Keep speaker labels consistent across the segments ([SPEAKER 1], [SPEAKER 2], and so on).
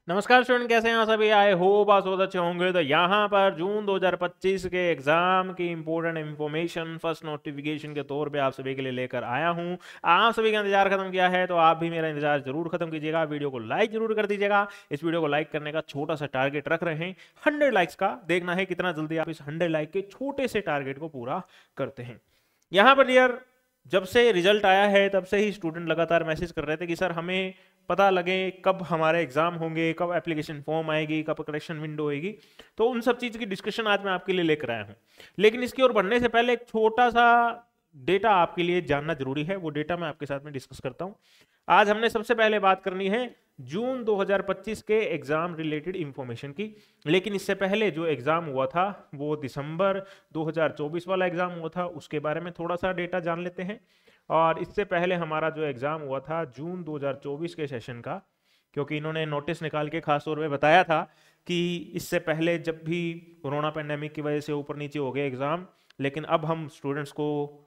[SPEAKER 1] नमस्कार स्टूडेंट, कैसे हैं आप सभी? आए हो बस बहुत अच्छे होंगे। तो यहाँ पर जून 2025 के एग्जाम की इंपॉर्टेंट इंफॉर्मेशन फर्स्ट नोटिफिकेशन के तौर पे आप सभी के लिए लेकर आया हूँ। आप सभी का इंतजार खत्म किया है तो आप भी मेरा इंतजार जरूर खत्म कीजिएगा। वीडियो को लाइक जरूर कर दीजिएगा। इस वीडियो को लाइक करने का छोटा सा टारगेट रख रहे हैं 100 लाइक्स का। देखना है कितना जल्दी आप इस 100 लाइक के छोटे से टारगेट को पूरा करते हैं। यहाँ पर यार, जब से रिजल्ट आया है तब से ही स्टूडेंट लगातार मैसेज कर रहे थे कि सर हमें पता लगे कब हमारे एग्जाम होंगे, कब एप्लीकेशन फॉर्म आएगी, कब करेक्शन विंडो आएगी। तो उन सब चीज़ की डिस्कशन आज मैं आपके लिए लेकर आया हूँ। लेकिन इसकी ओर बढ़ने से पहले एक छोटा सा डेटा आपके लिए जानना जरूरी है। वो डेटा मैं आपके साथ में डिस्कस करता हूँ। आज हमने सबसे पहले बात करनी है जून 2025 के एग्जाम रिलेटेड इंफॉर्मेशन की। लेकिन इससे पहले जो एग्जाम हुआ था वो दिसंबर 2024 वाला एग्जाम हुआ था, उसके बारे में थोड़ा सा डेटा जान लेते हैं। और इससे पहले हमारा जो एग्जाम हुआ था जून 2024 के सेशन का, क्योंकि इन्होंने नोटिस निकाल के खास तौर पे बताया था कि इससे पहले जब भी कोरोना पेंडेमिक की वजह से ऊपर नीचे हो गए एग्जाम, लेकिन अब हम स्टूडेंट्स को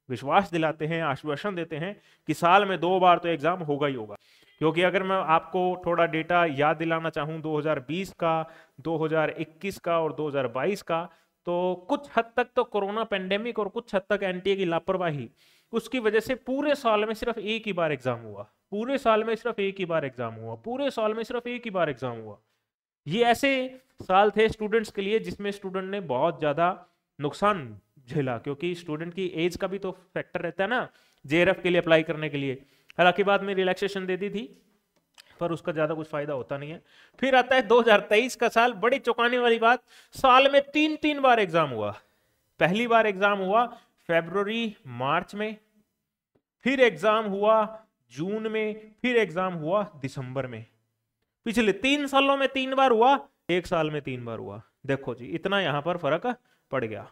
[SPEAKER 1] विश्वास दिलाते हैं, आश्वासन देते हैं कि साल में 2 बार तो एग्जाम होगा ही होगा। क्योंकि अगर मैं आपको थोड़ा डेटा याद दिलाना चाहूँ 2020 का, 2021 का और 2022 का, तो कुछ हद तक तो कोरोना पेंडेमिक और कुछ हद तक एनटीए की लापरवाही, उसकी वजह से पूरे साल में सिर्फ एक ही बार एग्जाम हुआ। पूरे साल में सिर्फ एक ही बार एग्जाम हुआ। पूरे साल में सिर्फ एक ही बार एग्जाम हुआ। ये ऐसे साल थे स्टूडेंट्स के लिए जिसमें स्टूडेंट ने बहुत ज्यादा नुकसान झेला, क्योंकि स्टूडेंट की एज का भी तो फैक्टर रहता है ना जेआरएफ के लिए अप्लाई करने के लिए। हालांकि बाद में रिलैक्सेशन दे दी थी, पर उसका ज्यादा कुछ फायदा होता नहीं है। फिर आता है 2023 का साल। बड़ी चौंकाने वाली बात, साल में 3 बार एग्जाम हुआ। पहली बार एग्जाम हुआ फरवरी मार्च में, फिर एग्जाम हुआ जून में, फिर एग्जाम हुआ दिसंबर में। पिछले 3 सालों में 3 बार हुआ, एक साल में 3 बार हुआ। देखो जी, इतना यहां पर फर्क पड़ गया।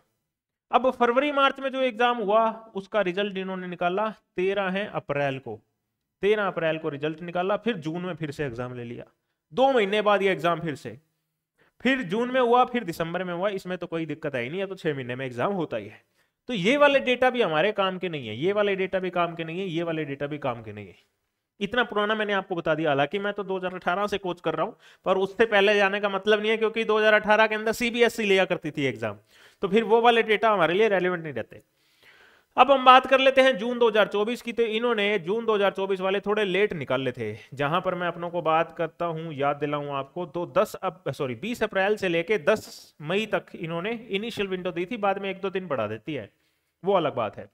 [SPEAKER 1] अब फरवरी मार्च में जो एग्जाम हुआ उसका रिजल्ट इन्होंने निकाला 13 अप्रैल को। 13 अप्रैल को रिजल्ट निकाला, फिर जून में फिर से एग्जाम ले लिया। 2 महीने बाद ये एग्जाम फिर जून में हुआ, फिर दिसंबर में हुआ। इसमें तो कोई दिक्कत आई नहीं है, तो 6 महीने में एग्जाम होता ही है। तो ये वाले डेटा भी हमारे काम के नहीं है, ये वाले डेटा भी काम के नहीं है, ये वाले डेटा भी काम के नहीं है। इतना पुराना मैंने आपको बता दिया। हालांकि मैं तो 2018 से कोच कर रहा हूं, पर उससे पहले जाने का मतलब नहीं है, क्योंकि 2018 के अंदर सीबीएसई लिया करती थी एग्जाम, तो फिर वो वाले डेटा हमारे लिए रेलिवेंट नहीं रहते। अब हम बात कर लेते हैं जून 2024 की। तो इन्होंने जून 2024 वाले थोड़े लेट निकाल ले थे। जहां पर मैं अपनों को बात करता हूं, याद दिलाऊं आपको, तो 20 अप्रैल से लेके 10 मई तक इन्होंने इनिशियल विंडो दी थी। बाद में 1-2 दिन बढ़ा देती है, वो अलग बात है।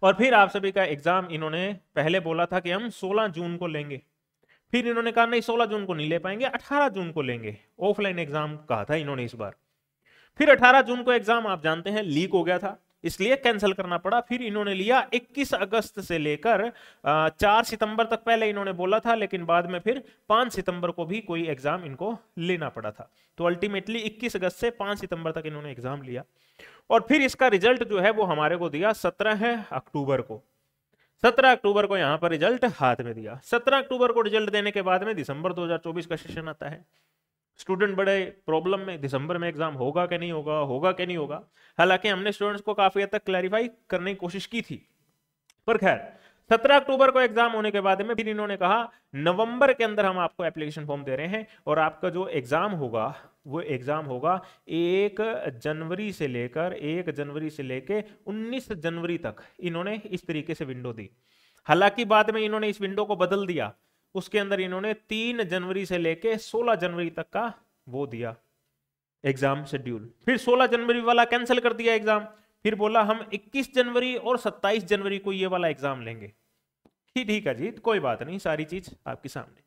[SPEAKER 1] और फिर आप सभी का एग्जाम इन्होंने पहले बोला था कि हम 16 जून को लेंगे। फिर इन्होंने कहा नहीं, 16 जून को नहीं ले पाएंगे, 18 जून को लेंगे। ऑफलाइन एग्जाम कहा था इन्होंने इस बार। फिर 18 जून को एग्जाम आप जानते हैं लीक हो गया था, इसलिए कैंसिल करना पड़ा। फिर इन्होंने लिया 21 अगस्त से लेकर 4 सितंबर तक। पहले इन्होंने बोला था, लेकिन बाद में फिर 5 सितंबर को भी कोई एग्जाम इनको लेना पड़ा था। तो अल्टीमेटली 21 अगस्त से 5 सितंबर तक इन्होंने एग्जाम लिया। और फिर इसका रिजल्ट जो है वो हमारे को दिया 17 अक्टूबर को। 17 अक्टूबर को यहां पर रिजल्ट हाथ में दिया। 17 अक्टूबर को रिजल्ट देने के बाद में दिसंबर 2024 का सेशन आता है। स्टूडेंट बड़े प्रॉब्लम में, दिसंबर में एग्जाम होगा कि नहीं होगा, होगा कि नहीं होगा। हालांकि हमने स्टूडेंट्स को काफी हद तक क्लैरिफाई करने की कोशिश की थी, पर खैर 17 अक्टूबर को एग्जाम होने के बाद में फिर इन्होंने कहा नवंबर के अंदर हम आपको एप्लीकेशन फॉर्म दे रहे हैं, और आपका जो एग्जाम होगा वो एग्जाम होगा 1 जनवरी से लेकर 19 जनवरी तक। इन्होंने इस तरीके से विंडो दी। हालांकि बाद में इन्होंने इस विंडो को बदल दिया। उसके अंदर इन्होंने 3 जनवरी से लेके 16 जनवरी तक का वो दिया एग्जाम शेड्यूल। फिर 16 जनवरी वाला कैंसिल कर दिया एग्जाम। फिर बोला हम 21 जनवरी और 27 जनवरी को ये वाला एग्जाम लेंगे। ठीक है जी, कोई बात नहीं, सारी चीज आपके सामने।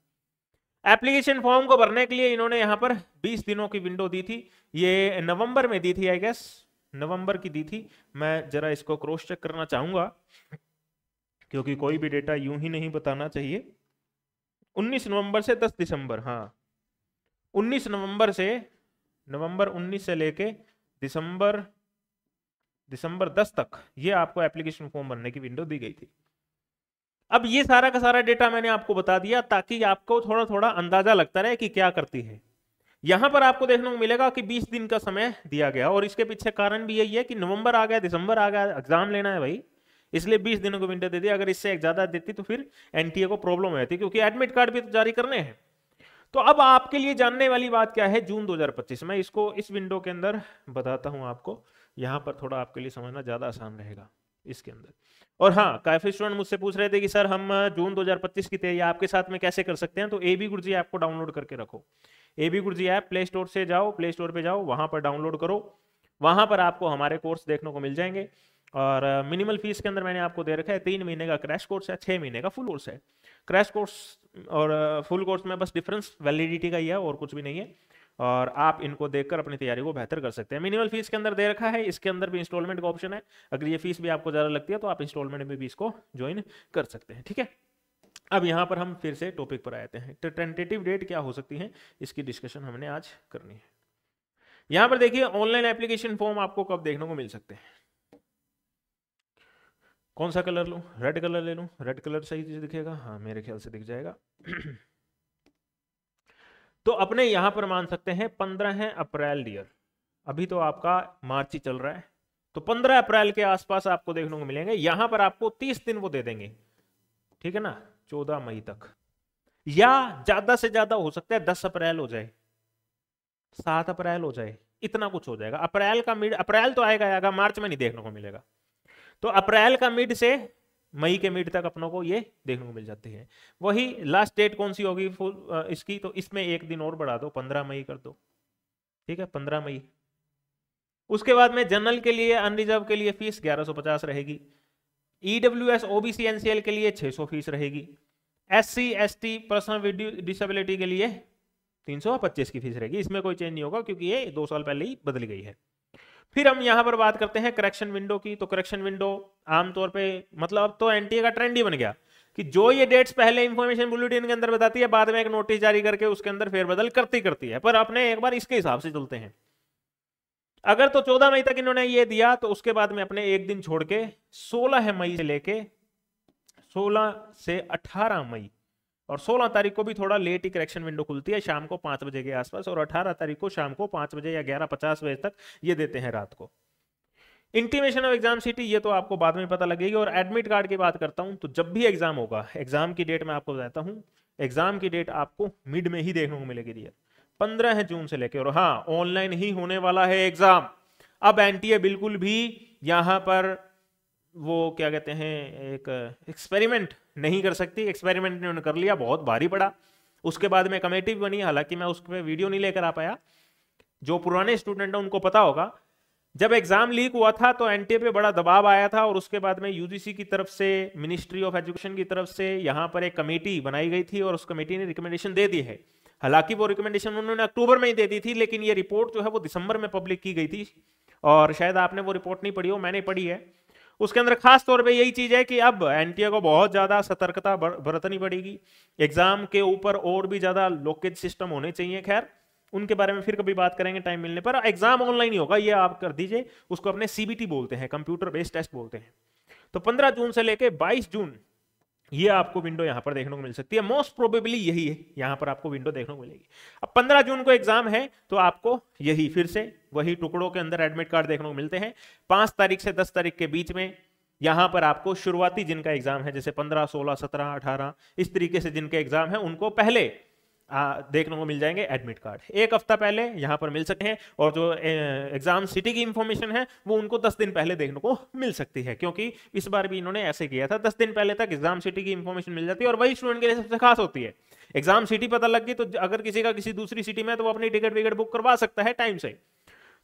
[SPEAKER 1] एप्लीकेशन फॉर्म को भरने के लिए इन्होंने यहां पर 20 दिनों की विंडो दी थी। ये नवंबर में दी थी, आई गेस नवंबर की दी थी। मैं जरा इसको क्रॉस चेक करना चाहूंगा, क्योंकि कोई भी डेटा यूं ही नहीं बताना चाहिए। 19 नवंबर से 10 दिसंबर, हाँ 19 नवंबर से, नवंबर 19 से लेके दिसंबर 10 तक ये आपको एप्लीकेशन फॉर्म भरने की विंडो दी गई थी। अब ये सारा का सारा डेटा मैंने आपको बता दिया ताकि आपको थोड़ा थोड़ा अंदाजा लगता रहे कि क्या करती है। यहां पर आपको देखने को मिलेगा कि 20 दिन का समय दिया गया, और इसके पीछे कारण भी यही है कि नवंबर आ गया, दिसंबर आ गया, एग्जाम लेना है भाई, इसलिए 20 दिनों को विंडो दे दी। अगर इससे ज्यादा देती तो फिर एनटीए को प्रॉब्लम हो जाती, क्योंकि एडमिट कार्ड भी तो जारी करने हैं। तो अब आपके लिए जानने वाली बात क्या है, जून 2025 मैं इसको इस विंडो के अंदर बताता हूं आपको, यहां पर थोड़ा आपके लिए समझना ज्यादा आसान रहेगा इसके अंदर। और हाँ, काफी स्टूडेंट मुझसे पूछ रहे थे कि सर हम जून 2025 की तैयारी आपके साथ में कैसे कर सकते हैं, तो एबी गुरुजी ऐप को डाउनलोड करके रखो। एबी गुरुजी ऐप प्ले स्टोर से जाओ, प्ले स्टोर पे जाओ, वहां पर डाउनलोड करो, वहां पर आपको हमारे कोर्स देखने को मिल जाएंगे। और मिनिमल फीस के अंदर मैंने आपको दे रखा है 3 महीने का क्रैश कोर्स है, 6 महीने का फुल कोर्स है। क्रैश कोर्स और फुल कोर्स में बस डिफरेंस वैलिडिटी का ही है और कुछ भी नहीं है, और आप इनको देखकर अपनी तैयारी को बेहतर कर सकते हैं। मिनिमल फीस के अंदर दे रखा है, इसके अंदर भी इंस्टॉलमेंट का ऑप्शन है, अगर ये फीस भी आपको ज़्यादा लगती है तो आप इंस्टॉलमेंट में भी इसको ज्वाइन कर सकते हैं, ठीक है। अब यहाँ पर हम फिर से टॉपिक पर आते हैं, तो टेंटेटिव डेट क्या हो सकती है, इसकी डिस्कशन हमने आज करनी है। यहाँ पर देखिए ऑनलाइन एप्लीकेशन फॉर्म आपको कब देखने को मिल सकते हैं। कौन सा कलर लूँ, रेड कलर ले लूँ, रेड कलर सही चीज दिखेगा, हाँ मेरे ख्याल से दिख जाएगा। तो अपने यहां पर मान सकते हैं 15 अप्रैल डियर, अभी तो आपका मार्च ही चल रहा है, तो 15 अप्रैल के आसपास आपको देखने को मिलेंगे। यहां पर आपको 30 दिन वो दे देंगे, ठीक है ना, 14 मई तक, या ज्यादा से ज्यादा हो सकता है 10 अप्रैल हो जाए, 7 अप्रैल हो जाए, इतना कुछ हो जाएगा। अप्रैल का मिड, अप्रैल तो आएगा, मार्च में नहीं देखने को मिलेगा, तो अप्रैल का मिड से मई के मिड तक अपनों को ये देखने को मिल जाती है। वही लास्ट डेट कौन सी होगी इसकी, तो इसमें एक दिन और बढ़ा दो, 15 मई कर दो, ठीक है, 15 मई। उसके बाद में जनरल के लिए अनरिजर्व के लिए फीस 1150 रहेगी, ईडब्ल्यूएस ओबीसी एनसीएल के लिए 600 फीस रहेगी, SC ST personal with disability के लिए 325 की फीस रहेगी। इसमें कोई चेंज नहीं होगा क्योंकि ये 2 साल पहले ही बदल गई है। फिर हम यहां पर बात करते हैं करेक्शन विंडो की, तो करेक्शन विंडो आमतौर पे मतलब अब तो एनटीए का ट्रेंड ही बन गया कि जो ये डेट्स पहले इंफॉर्मेशन बुलेटिन के अंदर बताती है, बाद में एक नोटिस जारी करके उसके अंदर फेरबदल करती है, पर अपने एक बार इसके हिसाब से चलते हैं। अगर तो 14 मई तक इन्होंने ये दिया, तो उसके बाद में अपने एक दिन छोड़ के 16 मई से लेके 16 से 18 मई, और 16 तारीख को भी थोड़ा लेट ही करेक्शन विंडो खुलती है, शाम को 5 बजे के आसपास, और 18 तारीख को शाम को 5 बजे या 11:50 बजे तक ये देते हैं रात को। इंटीमेशन ऑफ एग्जाम सिटी ये तो आपको बाद में पता लगेगी। और एडमिट कार्ड की बात करता हूं, तो जब भी एग्जाम होगा, एग्जाम की डेट मैं आपको बताता हूं, एग्जाम की डेट आपको मिड में ही देखने को मिलेगी डियर, 15 जून से लेकर, और हाँ ऑनलाइन ही होने वाला है एग्जाम। अब एनटीए बिल्कुल भी यहां पर वो क्या कहते हैं, एक एक्सपेरिमेंट नहीं कर सकती। एक्सपेरिमेंट इन्होंने कर लिया, बहुत भारी पड़ा, उसके बाद में कमेटी भी बनी, हालांकि मैं उस पर वीडियो नहीं लेकर आ पाया, जो पुराने स्टूडेंट हैं उनको पता होगा। जब एग्जाम लीक हुआ था तो एनटीए पे बड़ा दबाव आया था, और उसके बाद में यूजीसी की तरफ से, मिनिस्ट्री ऑफ एजुकेशन की तरफ से यहाँ पर एक कमेटी बनाई गई थी, और उस कमेटी ने रिकमेंडेशन दे दी है। हालांकि वो रिकमेंडेशन उन्होंने अक्टूबर में ही दे दी थी, लेकिन ये रिपोर्ट जो है वो दिसंबर में पब्लिक की गई थी, और शायद आपने वो रिपोर्ट नहीं पढ़ी हो, मैंने पढ़ी है। उसके अंदर खास तौर पे यही चीज है कि अब एनटीए को बहुत ज्यादा सतर्कता बरतनी पड़ेगी, एग्जाम के ऊपर और भी ज्यादा लोकेज सिस्टम होने चाहिए। खैर उनके बारे में फिर कभी बात करेंगे टाइम मिलने पर। एग्जाम ऑनलाइन ही होगा, ये आप कर दीजिए, उसको अपने सीबीटी बोलते हैं, कंप्यूटर बेस्ड टेस्ट बोलते हैं। तो 15 जून से लेके 22 जून ये आपको विंडो यहां पर देखने को मिल सकती है, मोस्ट प्रोबेबली यही है, यहां पर आपको विंडो देखने को मिलेगी। अब 15 जून को एग्जाम है, तो आपको यही फिर से वही टुकड़ों के अंदर एडमिट कार्ड देखने को मिलते हैं। 5 तारीख से 10 तारीख के बीच में यहां पर आपको शुरुआती जिनका एग्जाम है, जैसे 15, 16, 17, 18 इस तरीके से जिनके एग्जाम है, उनको पहले देखने को मिल जाएंगे एडमिट कार्ड, एक हफ्ता पहले यहां पर मिल सकते हैं। और जो एग्जाम सिटी की इंफॉर्मेशन है वो उनको 10 दिन पहले देखने को मिल सकती है, क्योंकि इस बार भी इन्होंने ऐसे किया था, 10 दिन पहले तक एग्जाम सिटी की इंफॉर्मेशन मिल जाती है, और वही स्टूडेंट के लिए सबसे खास होती है। एग्जाम सिटी पता लग गई तो अगर किसी का किसी दूसरी सिटी में, तो वो अपनी टिकट विकेट बुक करवा सकता है टाइम से।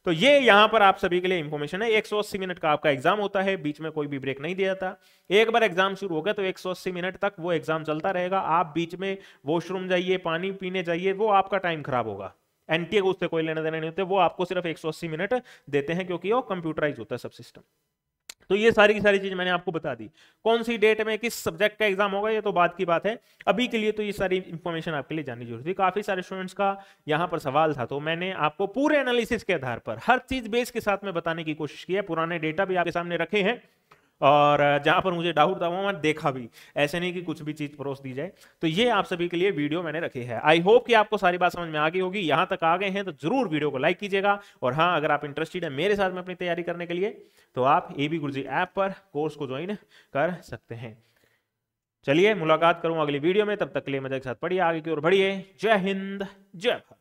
[SPEAKER 1] तो ये यहां पर आप सभी के लिए इंफॉर्मेशन है। 180 मिनट का आपका एग्जाम होता है, बीच में कोई भी ब्रेक नहीं दिया जाता। एक बार एग्जाम शुरू हो गया तो 180 मिनट तक वो एग्जाम चलता रहेगा। आप बीच में वॉशरूम जाइए, पानी पीने जाइए, वो आपका टाइम खराब होगा। एनटीए को उससे कोई लेना देना नहीं होता, वो आपको सिर्फ 180 मिनट देते हैं, क्योंकि वो कंप्यूटराइज होता है सब सिस्टम। तो ये सारी की सारी चीज मैंने आपको बता दी। कौन सी डेट में किस सब्जेक्ट का एग्जाम होगा ये तो बात की बात है, अभी के लिए तो ये सारी इंफॉर्मेशन आपके लिए जाननी जरूरी थी। काफी सारे स्टूडेंट्स का यहाँ पर सवाल था, तो मैंने आपको पूरे एनालिसिस के आधार पर हर चीज बेस के साथ में बताने की कोशिश की है। पुराने डेटा भी आपके सामने रखे हैं, और जहां पर मुझे डाउट था वहां मैं देखा भी, ऐसे नहीं कि कुछ भी चीज परोस दी जाए। तो ये आप सभी के लिए वीडियो मैंने रखी है। आई होप कि आपको सारी बात समझ में आ गई होगी। यहां तक आ गए हैं तो जरूर वीडियो को लाइक कीजिएगा, और हाँ अगर आप इंटरेस्टेड है मेरे साथ में अपनी तैयारी करने के लिए, तो आप एबी गुरुजी ऐप पर कोर्स को ज्वाइन कर सकते हैं। चलिए मुलाकात करूं अगली वीडियो में, तब तक के लिए मजे के साथ पढ़िए, आगे की ओर बढ़िए। जय हिंद, जय भारत।